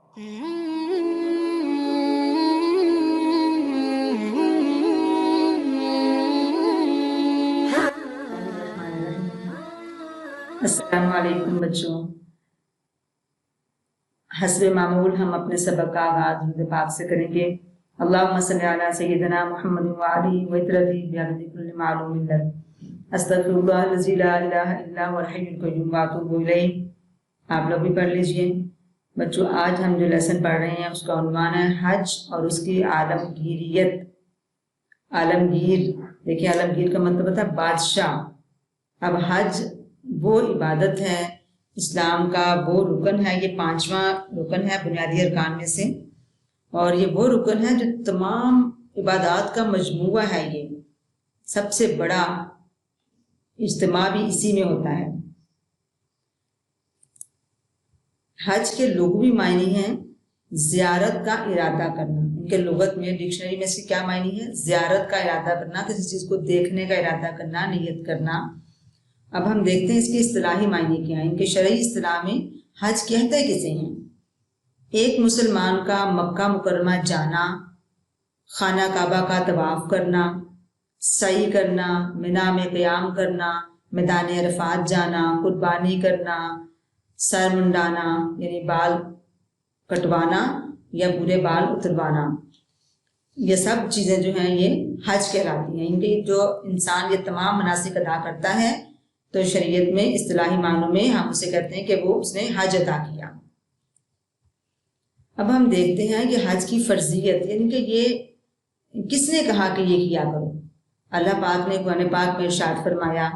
السلام علیکم بچوں، حسب معمول ہم اپنے سبق کا آغاز درود پاک سے کریں گے۔ اللہم صلی علی سیدنا محمد وعلی وطرتی بیادی کل معلوم لک، استغفر اللہ الذی لا الہ الا هو الحی القیوم واتوب الیہ۔ آپ لوگ بھی پڑھ لیجئے۔ بچوں، آج ہم جو لیسن پڑھ رہے ہیں اس کا عنوان ہے حج اور اس کی عالمگیریت۔ عالمگیر، دیکھیں عالمگیر کا مطلب ہوتا ہے بادشاہ۔ اب حج وہ عبادت ہے، اسلام کا وہ رکن ہے، یہ 5واں رکن ہے بنیادی ارکان میں سے، اور یہ وہ رکن ہے جو تمام عبادات کا مجموعہ ہے۔ یہ سب سے بڑا اجتماع بھی اسی میں ہوتا ہے۔ حج کے لغوی معنی ہیں زیارت کا ارادہ کرنا۔ ان کے لغت میں ڈکشنری میں اس کی کیا معنی ہے؟ زیارت کا ارادہ کرنا، کسی چیز کو دیکھنے کا ارادہ کرنا، نیت کرنا۔ اب ہم دیکھتے ہیں اس کے اصطلاحی معنی کیا ہیں۔ ان کے شرعی اصطلاح میں حج کہتے کسے ہیں؟ ایک مسلمان کا مکہ مکرمہ جانا، خانہ کعبہ کا طواف کرنا، سعی کرنا، منا میں قیام کرنا، میدان عرفات جانا، قربانی کرنا، سر منڈانا یعنی بال کٹوانا یا پورے بال اتروانا، یہ سب چیزیں جو ہیں یہ حج کہلاتی ہیں۔ ان کے جو انسان یہ تمام مناسک ادا کرتا ہے تو شریعت میں اصطلاحی معنوں میں ہم اسے کہتے ہیں کہ وہ اس نے حج ادا کیا۔ اب ہم دیکھتے ہیں کہ حج کی فرضیت، یعنی کہ یہ کس نے کہا کہ یہ کیا کرو؟ اللہ پاک نے قرآن پاک میں ارشاد فرمایا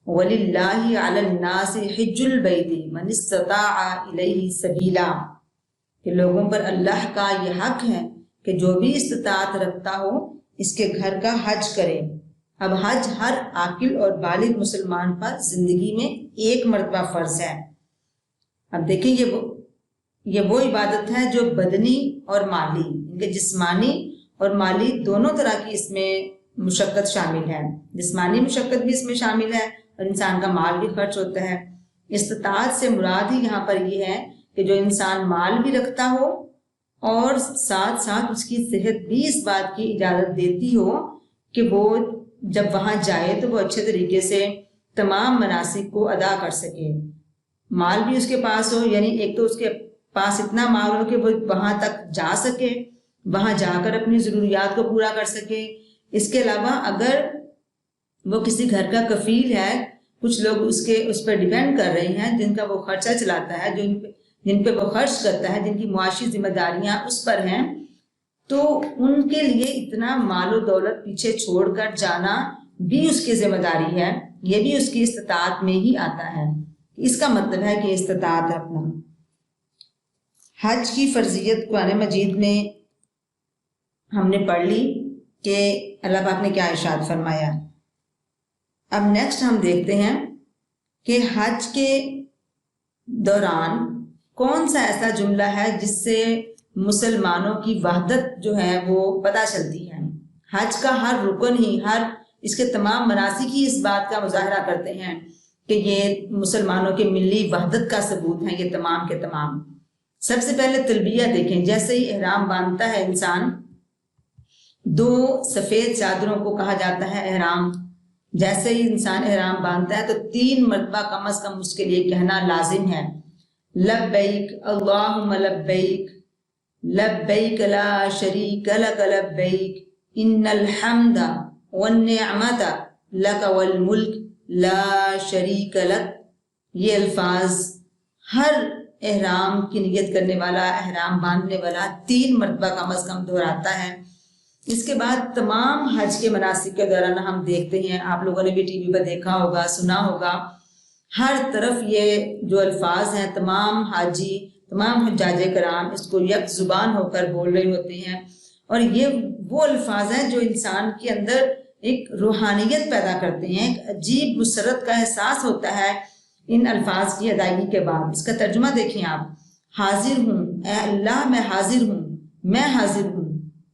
وَلِلَّهِ عَلَى النَّاسِ حِجُّ الْبَيْتِ مَنِ اسْتَطَاعَ إِلَيْهِ سَبِيلًا، کہ لوگوں پر اللہ کا یہ حق ہے کہ جو بھی استطاعت رکھتا ہو اس کے گھر کا حج کرے۔ اب حج ہر عاقل اور بالغ مسلمان پر زندگی میں ایک مرتبہ فرض ہے۔ اب دیکھیں یہ وہ عبادت ہے جو بدنی اور مالی، ان کے جسمانی اور مالی دونوں طرح کی اس میں مشقت شامل ہے۔ جسمانی مشقت بھی اس میں شامل ہے اور انسان کا مال بھی خرچ ہوتا ہے۔ استطاعت سے مراد ہی یہاں پر یہ ہے کہ جو انسان مال بھی رکھتا ہو اور ساتھ ساتھ اس کی صحت بھی اس بات کی اجازت دیتی ہو کہ وہ جب وہاں جائے تو وہ اچھے طریقے سے تمام مناسک کو ادا کر سکے۔ مال بھی اس کے پاس ہو، یعنی ایک تو اس کے پاس اتنا مال ہو کہ وہ وہاں تک جا سکے، وہاں جا کر اپنی ضروریات کو پورا کر سکے۔ اس کے علاوہ اگر وہ کسی گھر کا کفیل ہے، کچھ لوگ اس پر ڈیپینڈ کر رہے ہیں جن کا وہ خرچہ چلاتا ہے، جن پہ وہ خرچ کرتا ہے، جن کی معاشی ذمہ داریاں اس پر ہیں، تو ان کے لیے اتنا مال و دولت پیچھے چھوڑ کر جانا بھی اس کی ذمہ داری ہے، یہ بھی اس کی استطاعت میں ہی آتا ہے۔ اس کا مطلب ہے کہ استطاعت رکھنا۔ حج کی فرضیت قرآن مجید میں ہم نے پڑھ لی کہ اللہ پاک نے کیا ارشاد فرمایا۔ اب نیکسٹ ہم دیکھتے ہیں کہ حج کے دوران کون سا ایسا جملہ ہے جس سے مسلمانوں کی وحدت جو ہے وہ پتہ چلتی ہے۔ حج کا ہر رکن ہی، اس کے تمام مناسک ہی اس بات کا مظاہرہ کرتے ہیں کہ یہ مسلمانوں کے ملی وحدت کا ثبوت ہیں یہ تمام کے تمام۔ سب سے پہلے تلبیہ دیکھیں، جیسے ہی احرام باندھتا ہے انسان، 2 سفید چادروں کو کہا جاتا ہے احرام۔ جیسے ہی انسان احرام باندھتا ہے تو 3 مرتبہ کم از کم اس کے لیے کہنا لازم ہے، لبیک اللہم لبیک لبیک لا شریک لک لبیک ان الحمد والنعمت لک والملک لا شریک لک۔ یہ الفاظ ہر احرام کی نیت کرنے والا، احرام باندھنے والا 3 مرتبہ کم از کم دہراتا ہے۔ اس کے بعد تمام حج کے مناسک کے دوران ہم دیکھتے ہیں، آپ لوگوں نے بھی ٹی وی پر دیکھا ہوگا، سنا ہوگا، ہر طرف یہ جو الفاظ ہیں تمام حاجی، تمام حجاج کرام اس کو یک زبان ہو کر بول رہے ہوتے ہیں، اور یہ وہ الفاظ ہیں جو انسان کے اندر ایک روحانیت پیدا کرتے ہیں، ایک عجیب مسرت کا احساس ہوتا ہے ان الفاظ کی ادائیگی کے بعد۔ اس کا ترجمہ دیکھیں آپ، حاضر ہوں اے اللہ، میں حاضر ہوں، میں حاضر ہوں،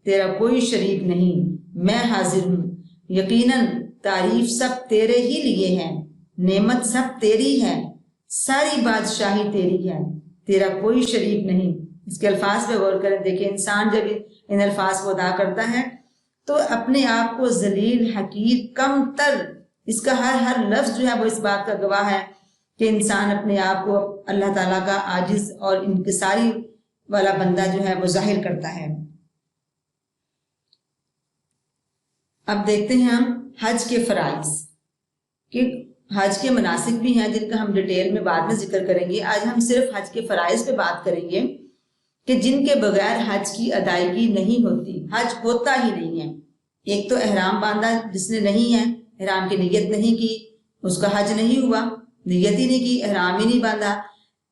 تیرا کوئی شریک نہیں، میں حاضر ہوں، یقیناً تعریف سب تیرے ہی لیے ہے، نعمت سب تیری ہے، ساری بادشاہی تیری ہے، تیرا کوئی شریک نہیں، اس کے الفاظ پہ غور کریں. دیکھیں انسان جب ان الفاظ کو ادا کرتا ہے تو اپنے آپ کو ذلیل، حقیر، کم تر، اس کا ہر لفظ جو ہے وہ اس بات کا گواہ ہے کہ انسان اپنے آپ کو اللہ تعالیٰ کا عاجز اور انکساری والا بندہ جو ہے وہ ظاہر کرتا ہے. اب دیکھتے ہیں ہم حج کے فرائض، کہ حج کے مناسک بھی ہیں جن کا ہم ڈیٹیل میں بعد میں ذکر کریں گے. آج ہم صرف حج کے فرائض پہ بات کریں گے کہ جن کے بغیر حج کی ادائیگی نہیں ہوتی، حج ہوتا ہی نہیں ہے. ایک تو احرام باندھا جس نے نہیں ہے، احرام کی نیت نہیں کی، اس کا حج نہیں ہوا، نیت ہی نہیں کی، احرام ہی نہیں باندھا.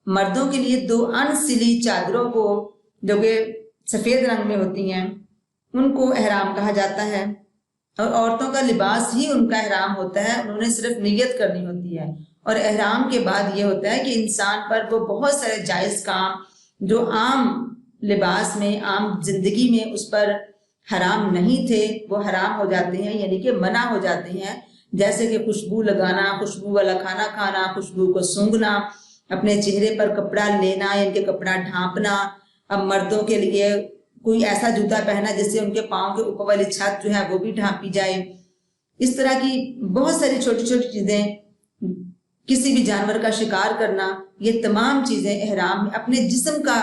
مردوں کے لیے 2 انسلی چادروں کو جو کہ سفید رنگ میں ہوتی ہیں ان کو احرام کہا جاتا ہے، اور عورتوں کا لباس ہی ان کا احرام ہوتا ہے، انہوں نے صرف نیت کرنی ہوتی ہے. اور احرام کے بعد یہ ہوتا ہے کہ انسان پر وہ بہت سارے جائز کام جو عام لباس میں، عام زندگی میں اس پر حرام نہیں تھے وہ حرام ہو جاتے ہیں، یعنی کہ منع ہو جاتے ہیں. جیسے کہ خوشبو لگانا، خوشبو والا کھانا کھانا، خوشبو کو سونگھنا، اپنے چہرے پر کپڑا لینا یعنی کہ کپڑا ڈھانپنا. اب مردوں کے لیے کوئی ایسا جوتا پہنا جس سے ان کے پاؤں کے اوپر والی چھت جو ہے وہ بھی ڈھانپی جائے. اس طرح کی بہت ساری چھوٹی چھوٹی چیزیں، کسی بھی جانور کا شکار کرنا، یہ تمام چیزیں احرام میں. اپنے جسم کا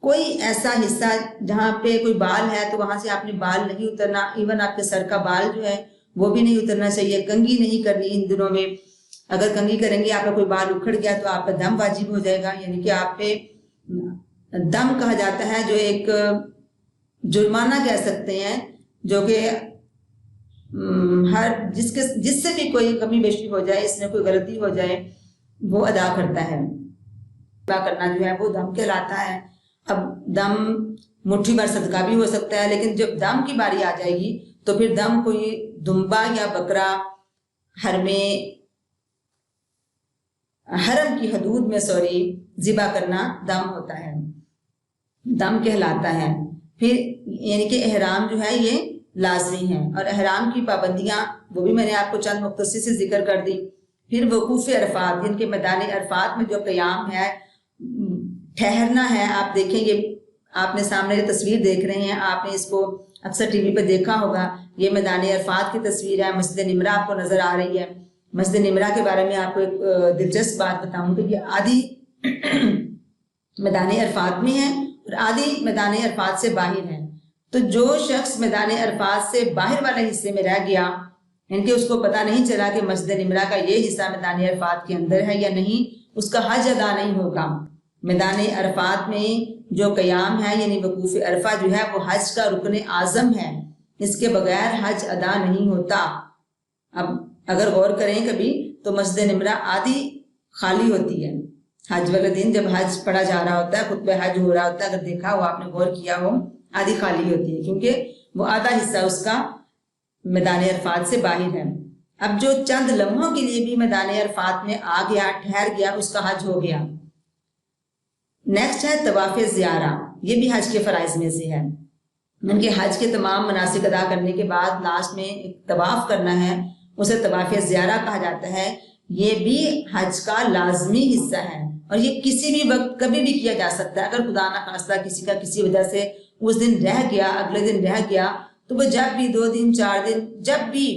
کوئی ایسا حصہ جہاں پہ کوئی بال ہے تو وہاں سے آپ نے بال نہیں اترنا، ایون آپ کے سر کا بال جو ہے وہ بھی نہیں اترنا چاہیے. کنگھی نہیں کرنی ان دنوں میں، اگر کنگھی کریں گے آپ کا کوئی بال اکھڑ گیا تو آپ پہ دم واجب ہو جائے گا، یعنی کہ آپ پہ دم کہا جاتا ہے جو ایک جرمانہ کہہ سکتے ہیں، جو کہ ہر جس سے بھی کوئی کمی بیشی ہو جائے، اس میں کوئی غلطی ہو جائے وہ ادا کرتا ہے. ادا کرنا جو ہے وہ دم کہلاتا ہے. اب دم مٹھی بھر صدقہ بھی ہو سکتا ہے، لیکن جب دم کی باری آ جائے گی تو پھر دم کوئی دمبا یا بکرا حرم کی حدود میں ذبح کرنا دم ہوتا ہے، دم کہلاتا ہے. پھر یعنی کہ احرام جو ہے یہ لازمی ہے، اور احرام کی پابندیاں وہ بھی میں نے آپ کو چند مختصر سے ذکر کر دی. پھر وقوف عرفات، جن کے میدان عرفات میں جو قیام ہے، ٹھہرنا ہے. آپ دیکھیں یہ آپ نے سامنے یہ تصویر دیکھ رہے ہیں، آپ نے اس کو اکثر ٹی وی پہ دیکھا ہوگا. یہ میدان عرفات کی تصویر ہے، مسجد نمرہ آپ کو نظر آ رہی ہے. مسجد نمرہ کے بارے میں آپ کو ایک دلچسپ بات بتاؤں کہ یہ آدھی میدان عرفات میں ہے اور آدھی میدان عرفات سے باہر ہے. تو جو شخص میدان عرفات سے باہر والے حصے میں رہ گیا، یعنی کہ اس کو پتہ نہیں چلا کہ مسجد نمرہ کا یہ حصہ میدان عرفات کے اندر ہے یا نہیں، اس کا حج ادا نہیں ہوگا. میدان عرفات میں جو قیام ہے یعنی وقوف عرفہ جو ہے وہ حج کا رکن اعظم ہے، اس کے بغیر حج ادا نہیں ہوتا. اب اگر غور کریں کبھی تو مسجد نمرہ آدھی خالی ہوتی ہے حج والے دن، جب حج پڑھا جا رہا ہوتا ہے، خطبہ حج ہو رہا ہوتا ہے، اگر دیکھا ہو آپ نے، غور کیا ہو، آدھی خالی ہوتی ہے کیونکہ وہ آدھا حصہ اس کا میدان عرفات سے باہر ہے. اب جو چند لمحوں کے لیے بھی میدان عرفات میں آ گیا، ٹھہر گیا، اس کا حج ہو گیا. نیکسٹ ہے طواف زیارہ، یہ بھی حج کے فرائض میں سے ہے. ان کے حج کے تمام مناسک ادا کرنے کے بعد لاسٹ میں ایک طواف کرنا ہے، اسے طواف زیارہ کہا جاتا ہے. یہ بھی حج کا لازمی حصہ ہے اور یہ کسی بھی وقت کبھی بھی کیا جا سکتا ہے. اگر خدا نخواستہ کسی کا کسی وجہ سے اس دن رہ گیا، اگلے دن رہ گیا، تو وہ جب بھی 2 دن 4 دن، جب بھی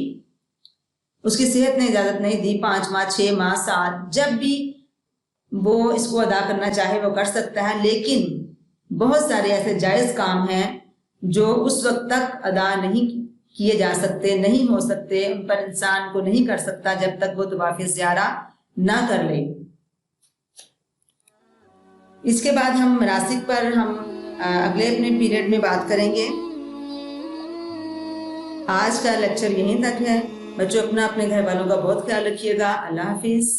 اس کی صحت نے اجازت نہیں دی، 5 ماہ 6 ماہ 7، جب بھی وہ اس کو ادا کرنا چاہے وہ کر سکتا ہے. لیکن بہت سارے ایسے جائز کام ہیں جو اس وقت تک ادا نہیں کیے جا سکتے، نہیں ہو سکتے، ان پر انسان کو نہیں کر سکتا جب تک وہ طواف زیارہ نہ کر لے. اس کے بعد ہم مناسک پر ہم اگلے اپنے پیریڈ میں بات کریں گے. آج کا لیکچر یہیں تک ہے. بچوں اپنا اپنے گھر والوں کا بہت خیال رکھیے گا. اللہ حافظ.